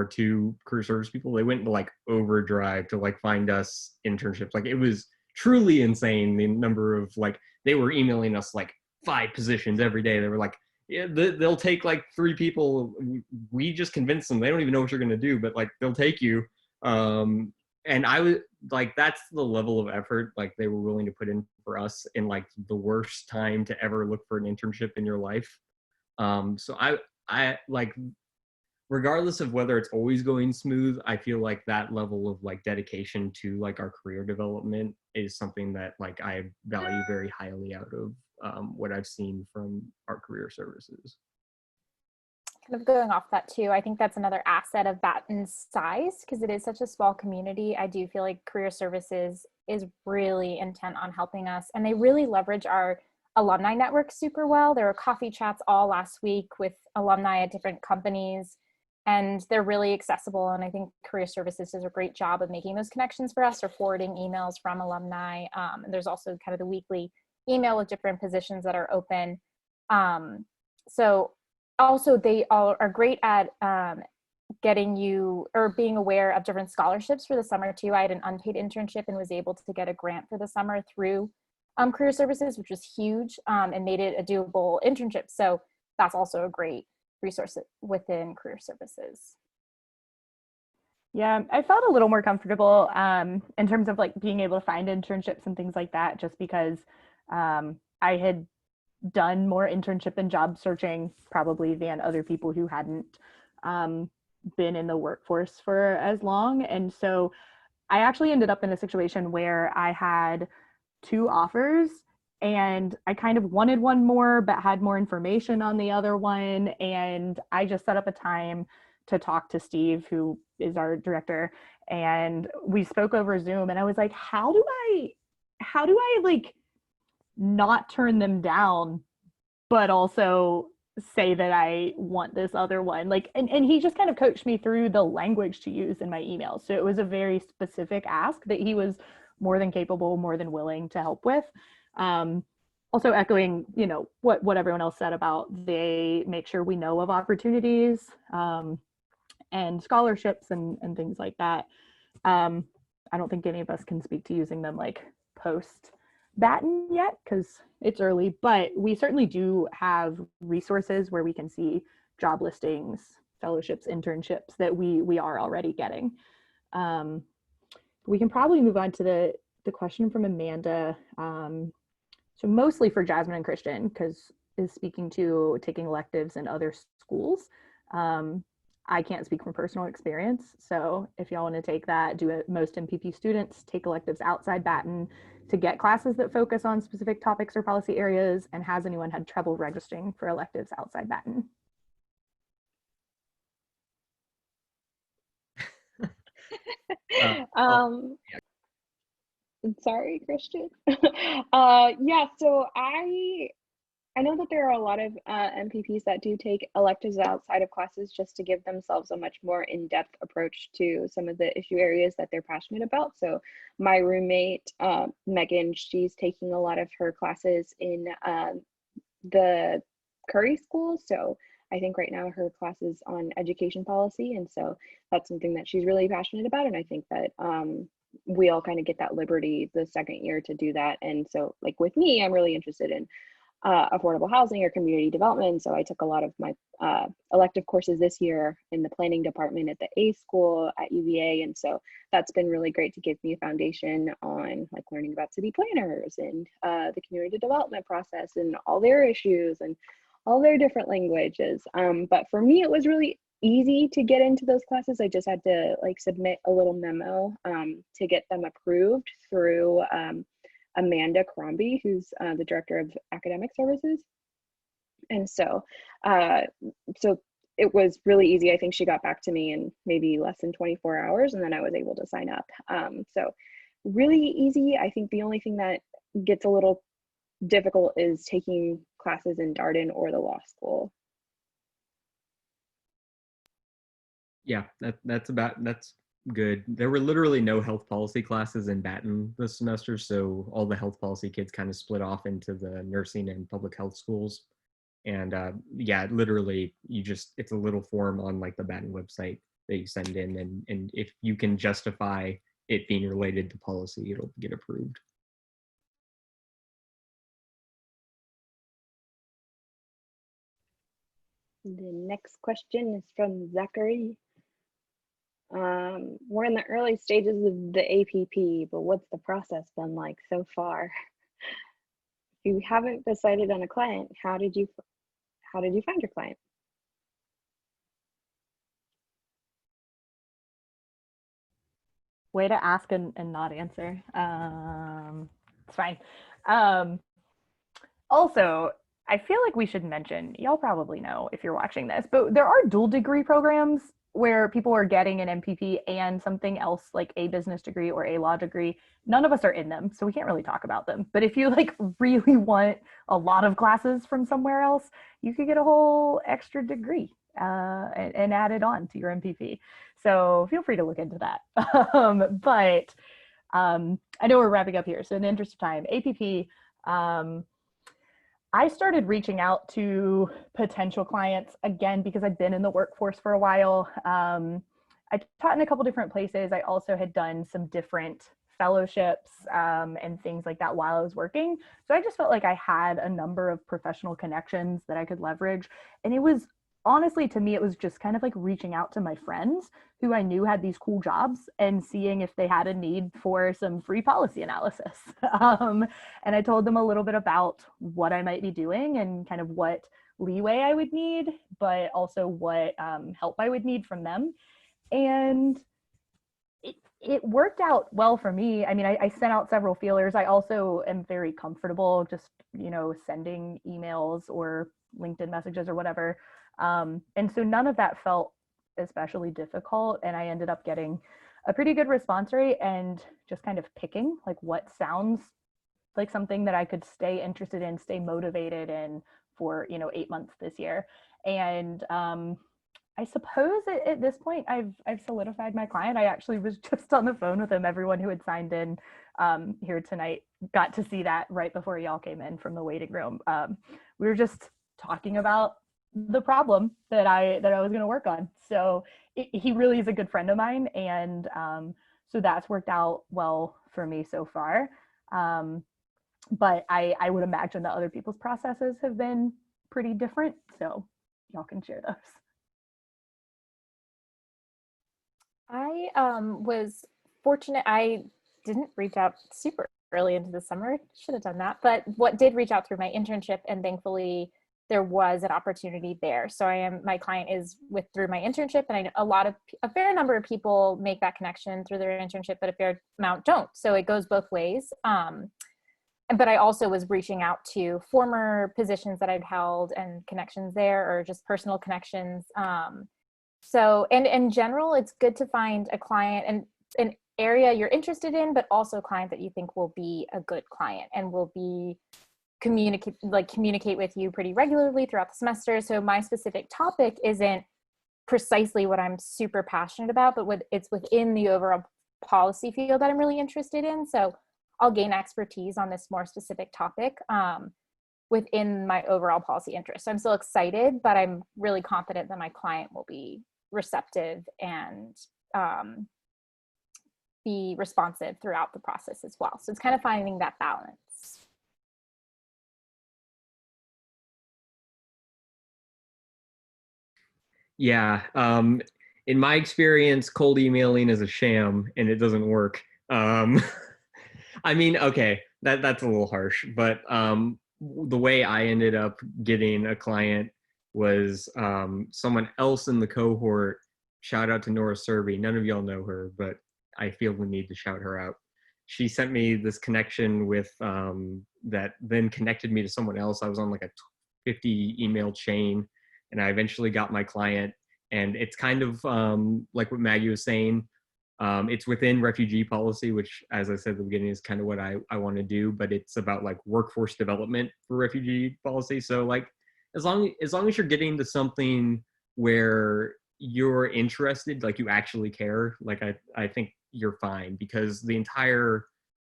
two career service people, they went into like overdrive to like find us internships. Like, it was truly insane, the number of, like, they were emailing us like 5 positions every day. They were like, yeah, they'll take like 3 people. We just convinced them. They don't even know what you're going to do, but like, they'll take you. And I was like, that's the level of effort like they were willing to put in for us in like the worst time to ever look for an internship in your life. So I like, regardless of whether it's always going smooth, I feel like that level of like dedication to like our career development is something that like I value very highly out of what I've seen from our career services. Kind of going off that too, I think that's another asset of Batten's size, because it is such a small community. I do feel like career services is really intent on helping us, and they really leverage our alumni network super well. There were coffee chats all last week with alumni at different companies, and they're really accessible. And I think Career Services does a great job of making those connections for us or forwarding emails from alumni. And there's also kind of the weekly email with different positions that are open. So also they all are great at getting you or being aware of different scholarships for the summer too. I had an unpaid internship and was able to get a grant for the summer through Career Services, which was huge, and made it a doable internship. So that's also a great resource within Career Services. Yeah, I felt a little more comfortable in terms of like being able to find internships and things like that, just because I had done more internship and job searching probably than other people who hadn't been in the workforce for as long. And so I actually ended up in a situation where I had 2 offers and I kind of wanted one more but had more information on the other one. And I just set up a time to talk to Steve, who is our director, and we spoke over Zoom, and I was like, how do I like not turn them down but also say that I want this other one? Like, and he just kind of coached me through the language to use in my email. So it was a very specific ask that he was more than capable, more than willing to help with. Also echoing, you know, what everyone else said about they make sure we know of opportunities and scholarships and things like that. I don't think any of us can speak to using them like post Batten yet because it's early, but we certainly do have resources where we can see job listings, fellowships, internships that we are already getting. We can probably move on to the question from Amanda. So mostly for Jasmine and Christian, because is speaking to taking electives in other schools. I can't speak from personal experience. So if y'all want to take that, do it. Most MPP students take electives outside Batten to get classes that focus on specific topics or policy areas. And has anyone had trouble registering for electives outside Batten? Sorry, Christian. Yeah, so I know that there are a lot of MPPs that do take electives outside of classes just to give themselves a much more in-depth approach to some of the issue areas that they're passionate about. So my roommate, Megan, she's taking a lot of her classes in the Curry School. So I think right now her class is on education policy. And so that's something that she's really passionate about. And I think that we all kind of get that liberty the second year to do that. And so like with me, I'm really interested in affordable housing or community development. So I took a lot of my elective courses this year in the planning department at the A school at UVA. And so that's been really great to give me a foundation on like learning about city planners and the community development process and all their issues and all their different languages. But for me, it was really easy to get into those classes. I just had to like submit a little memo to get them approved through Amanda Crombie, who's the director of academic services. And so, so it was really easy. I think she got back to me in maybe less than 24 hours, and then I was able to sign up. So really easy. I think the only thing that gets a little difficult is taking classes in Darden or the law school. Yeah, that's good. There were literally no health policy classes in Batten this semester, so all the health policy kids kind of split off into the nursing and public health schools. And yeah, literally, it's a little form on like the Batten website that you send in, and if you can justify it being related to policy, it'll get approved. The next question is from Zachary. We're in the early stages of the APP, but what's the process been like so far? If you haven't decided on a client, how did you find your client? Way to ask and not answer. It's fine. Also, I feel like we should mention, y'all probably know if you're watching this, but there are dual degree programs where people are getting an MPP and something else like a business degree or a law degree. None of us are in them, so we can't really talk about them. But if you like really want a lot of classes from somewhere else, you could get a whole extra degree and add it on to your MPP. So feel free to look into that. But I know we're wrapping up here, so in the interest of time, APP, I started reaching out to potential clients again because I'd been in the workforce for a while. I taught in a couple different places. I also had done some different fellowships and things like that while I was working. So I just felt like I had a number of professional connections that I could leverage. And it was honestly, to me, it was just kind of like reaching out to my friends who I knew had these cool jobs and seeing if they had a need for some free policy analysis. And I told them a little bit about what I might be doing and kind of what leeway I would need, but also what help I would need from them. And it worked out well for me. I mean, I sent out several feelers. I also am very comfortable just, sending emails or LinkedIn messages or whatever. And so none of that felt especially difficult. And I ended up getting a pretty good response rate and just kind of picking like what sounds like something that I could stay interested in, stay motivated in for, 8 months this year. And I suppose at this point I've solidified my client. I actually was just on the phone with him. Everyone who had signed in here tonight got to see that right before y'all came in from the waiting room. We were just talking about the problem that I was going to work on. So he really is a good friend of mine, and so that's worked out well for me so far. But I would imagine that other people's processes have been pretty different, so y'all can share those. I was fortunate. I didn't reach out super early into the summer. Should have done that. But what did reach out through my internship, and thankfully there was an opportunity there. So my client is through my internship, and I know a fair number of people make that connection through their internship, but a fair amount don't. So it goes both ways. But I also was reaching out to former positions that I'd held and connections there, or just personal connections. So, and in general, it's good to find a client and an area you're interested in, but also a client that you think will be a good client and will be communicate with you pretty regularly throughout the semester. So my specific topic isn't precisely what I'm super passionate about, but it's within the overall policy field that I'm really interested in. So I'll gain expertise on this more specific topic within my overall policy interest. So I'm still excited, but I'm really confident that my client will be receptive and be responsive throughout the process as well. So it's kind of finding that balance. Yeah. In my experience, cold emailing is a sham and it doesn't work. I mean, okay, that's a little harsh, but the way I ended up getting a client was someone else in the cohort. Shout out to Nora Serby. None of y'all know her, but I feel the need to shout her out. She sent me this connection with that then connected me to someone else. I was on like a 50 email chain, and I eventually got my client. And it's kind of like what Maggie was saying. It's within refugee policy, which, as I said at the beginning, is kind of what I want to do. But it's about like workforce development for refugee policy. So like, as long as you're getting to something where you're interested, like you actually care, like I think you're fine, because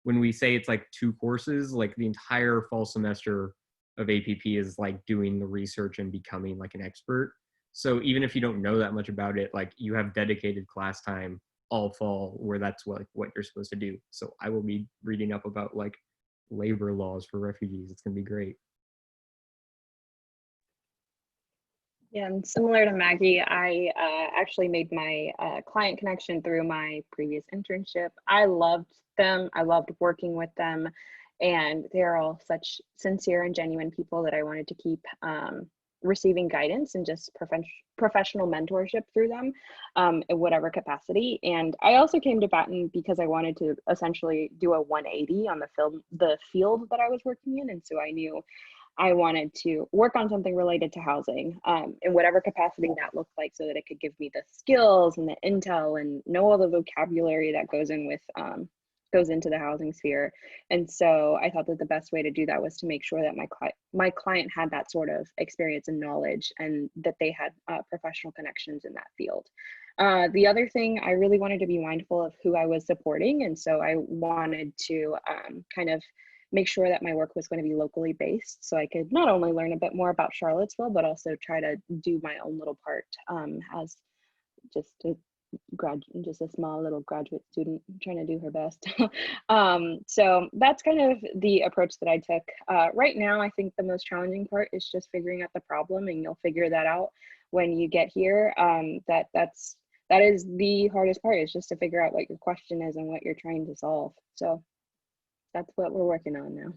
when we say it's like 2 courses, like the entire fall semester of APP is like doing the research and becoming like an expert. So even if you don't know that much about it, like you have dedicated class time all fall where that's what you're supposed to do. So I will be reading up about like labor laws for refugees. It's gonna be great. Yeah, and similar to Maggie, I actually made my client connection through my previous internship. I loved them. I loved working with them, and they're all such sincere and genuine people that I wanted to keep receiving guidance and just professional mentorship through them in whatever capacity. And I also came to Batten because I wanted to essentially do a 180 on the field that I was working in, and so I knew I wanted to work on something related to housing in whatever capacity that looked like, so that it could give me the skills and the intel and know all the vocabulary that goes in with goes into the housing sphere. And so I thought that the best way to do that was to make sure that my client had that sort of experience and knowledge, and that they had professional connections in that field. The other thing, I really wanted to be mindful of who I was supporting. And so I wanted to kind of make sure that my work was going to be locally based, so I could not only learn a bit more about Charlottesville, but also try to do my own little part as just a small little graduate student trying to do her best. So that's kind of the approach that I took. Right now, I think the most challenging part is just figuring out the problem, and you'll figure that out when you get here. That is the hardest part, is just to figure out what your question is and what you're trying to solve. So that's what we're working on now.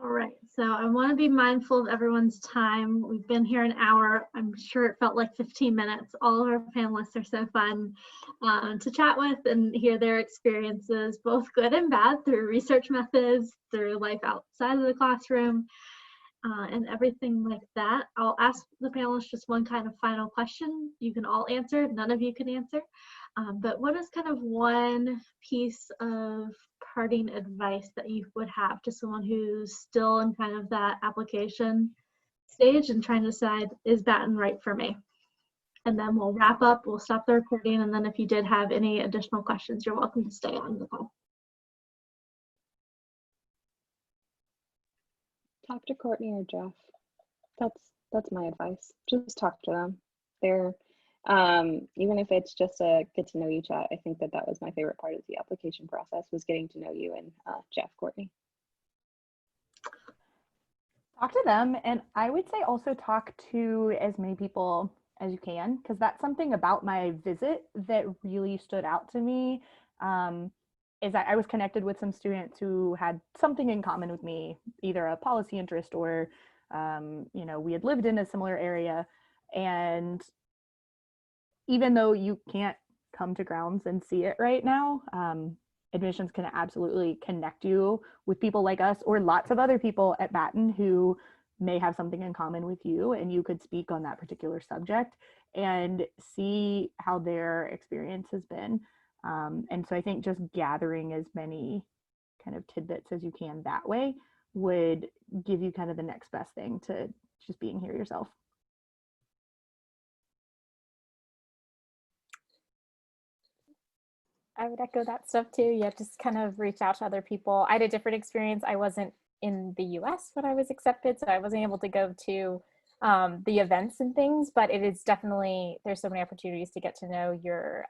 All right, so I want to be mindful of everyone's time. We've been here an hour. I'm sure it felt like 15 minutes. All of our panelists are so fun to chat with and hear their experiences, both good and bad, through research methods, through life outside of the classroom, and everything like that. I'll ask the panelists just one kind of final question. You can all answer, none of you can answer. But what is kind of one piece of parting advice that you would have to someone who's still in kind of that application stage and trying to decide, is Batten right for me? And then we'll wrap up, we'll stop the recording, and then if you did have any additional questions, you're welcome to stay on the call. Talk to Courtney or Jeff. That's my advice. Just talk to them. They're even if it's just a get to know you chat. I think that was my favorite part of the application process, was getting to know you and Jeff, Courtney. Talk to them, and I would say also talk to as many people as you can, because that's something about my visit that really stood out to me. Is that I was connected with some students who had something in common with me, either a policy interest or, we had lived in a similar area. And even though you can't come to grounds and see it right now, admissions can absolutely connect you with people like us or lots of other people at Batten who may have something in common with you, and you could speak on that particular subject and see how their experience has been. And so I think just gathering as many kind of tidbits as you can that way would give you kind of the next best thing to just being here yourself. I would echo that stuff too. Yeah, just kind of reach out to other people. I had a different experience. I wasn't in the US when I was accepted, so I wasn't able to go to the events and things, but it is definitely, there's so many opportunities to get to know your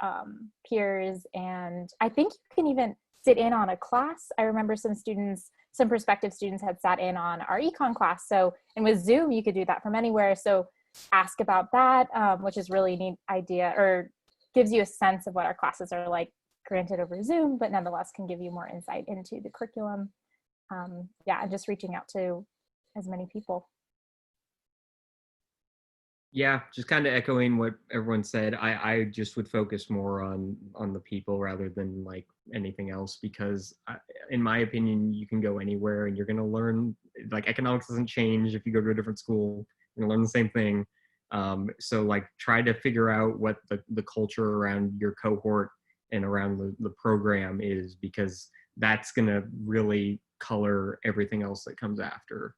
peers. And I think you can even sit in on a class. I remember some prospective students had sat in on our econ class. So, and with Zoom, you could do that from anywhere. So ask about that, which is really neat idea, or gives you a sense of what our classes are like, granted over Zoom, but nonetheless can give you more insight into the curriculum. And just reaching out to as many people. Yeah, just kind of echoing what everyone said. I just would focus more on the people rather than like anything else, because in my opinion, you can go anywhere and you're going to learn. Like, economics doesn't change if you go to a different school. You're going to learn the same thing. So like, try to figure out what the culture around your cohort and around the program is, because that's going to really color everything else that comes after.